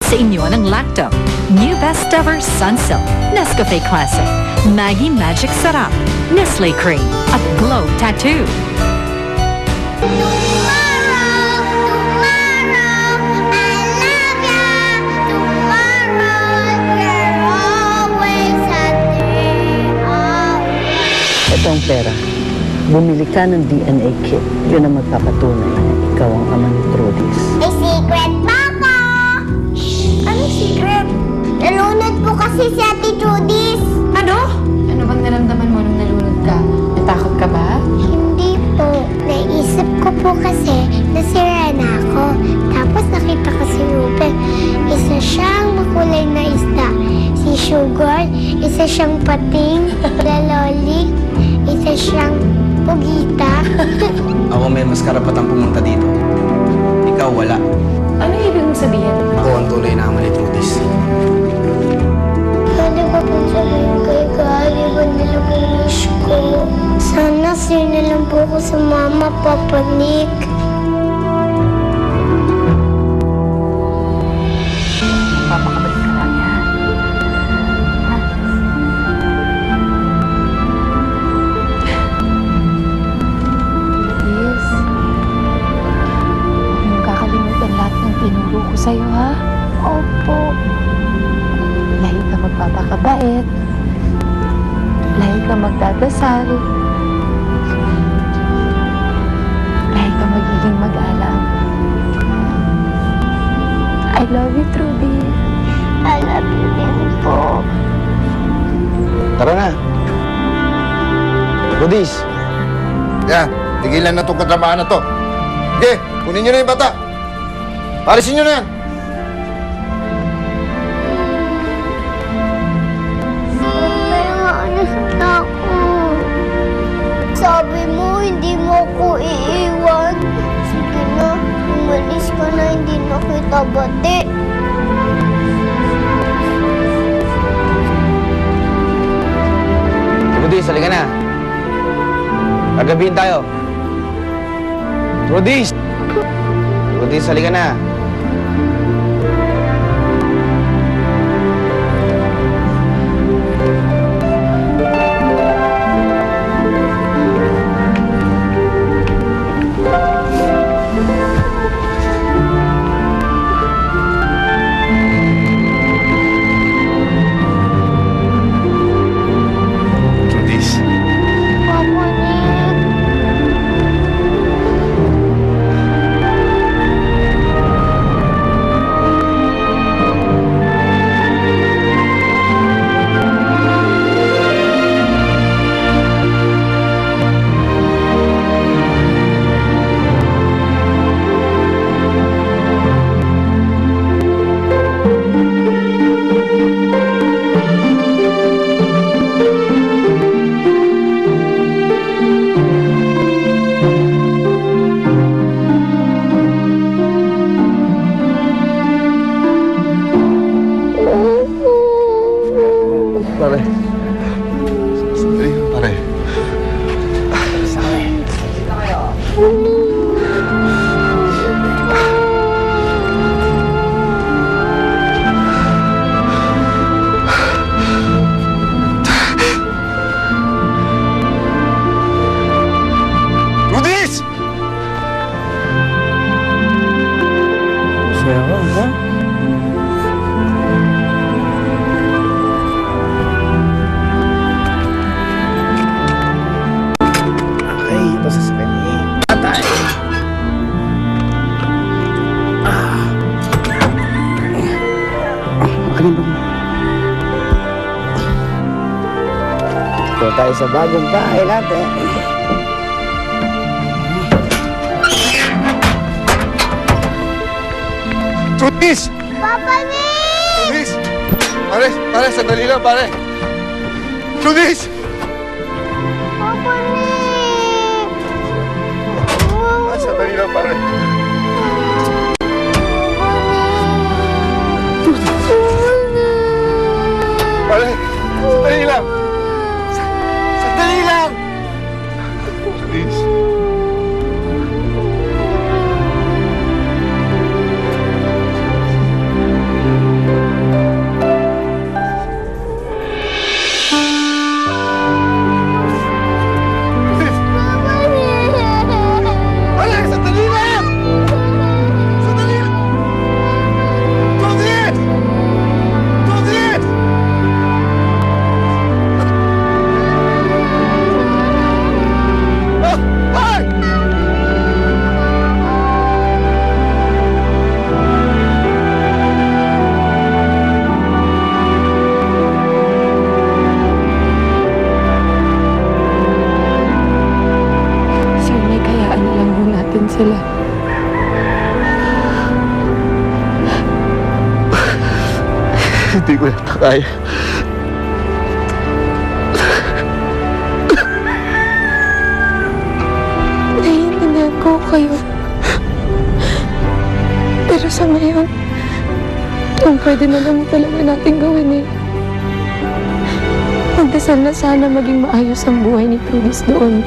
Sa inyo ng Lacto. New Best Ever Sunsilk, Nescafe Classic, Maggie Magic Sarap, Nestle Cream, at Glow Tattoo. Ito ang pera. Bumili ka ng DNA kit. Yun ang magpapatunay na ikaw ang ama ni Trudis. May secret pa ako! Shhh! Anong secret? Nalunod po kasi si Ate Trudis. Ano? Ano bang naramdaman mo nung nalunod ka? Natakot ka ba? Hindi po. Naisip ko po kasi nasira na ako. Tapos nakita ko si Ruben. Isa siyang makulay na isda. Si Sugar, isa siyang pating, laloli, isa siyang pugita. Ako may mas karapatang pumunta dito. Ikaw wala. Ano ibig mong sabihin? Ako ang tunay na ama ni Trudis. Pwede ba pong sabihin kay Kali ba nila po wish ko? Sana sir na lang po ko sa mama, Papa Nick. Papakabalik ka lang yan. Yes. Huwag mong kakalimutan lahat ng tinuro ko sa'yo, ha? Opo. Lagi ka magpapakabait. Lagi ka magdadasal. Lagi ka magiging mag-alam. I love you, Trudy. I love you din po. Tara na. Trudis. Yan, tigilan na itong katrabahan na to. Sige, kunin nyo na yung bata. Palisin nyo na yan. Pero alis na ako. Sabi mo, hindi mo ko iiwan. Sige na, umalis ka na, hindi na kita bati. Trudis, halika na. Gagabihin tayo. Trudis! Trudis, halika na. Trudis. Papa Nick. Pare. Sandali, pare. Trudis! Masaya ka, ha? Ay, ito sa Speni. Patay! Ano ba? Ito tayo sa bagong bahay natin. Trudis! Papa Nick! Trudis! Pare, sandali lang, pare. Trudis! Papa Nick! Sandali lang, pare. Pare, sandali lang. Sandali lang! Trudis. Hindi ko yata kaya. Naiintindihan ko kayo. Pero sa ngayon, ang pwede na lang talaga natin gawin magdasal na sana maging maayos ang buhay ni Trudis doon.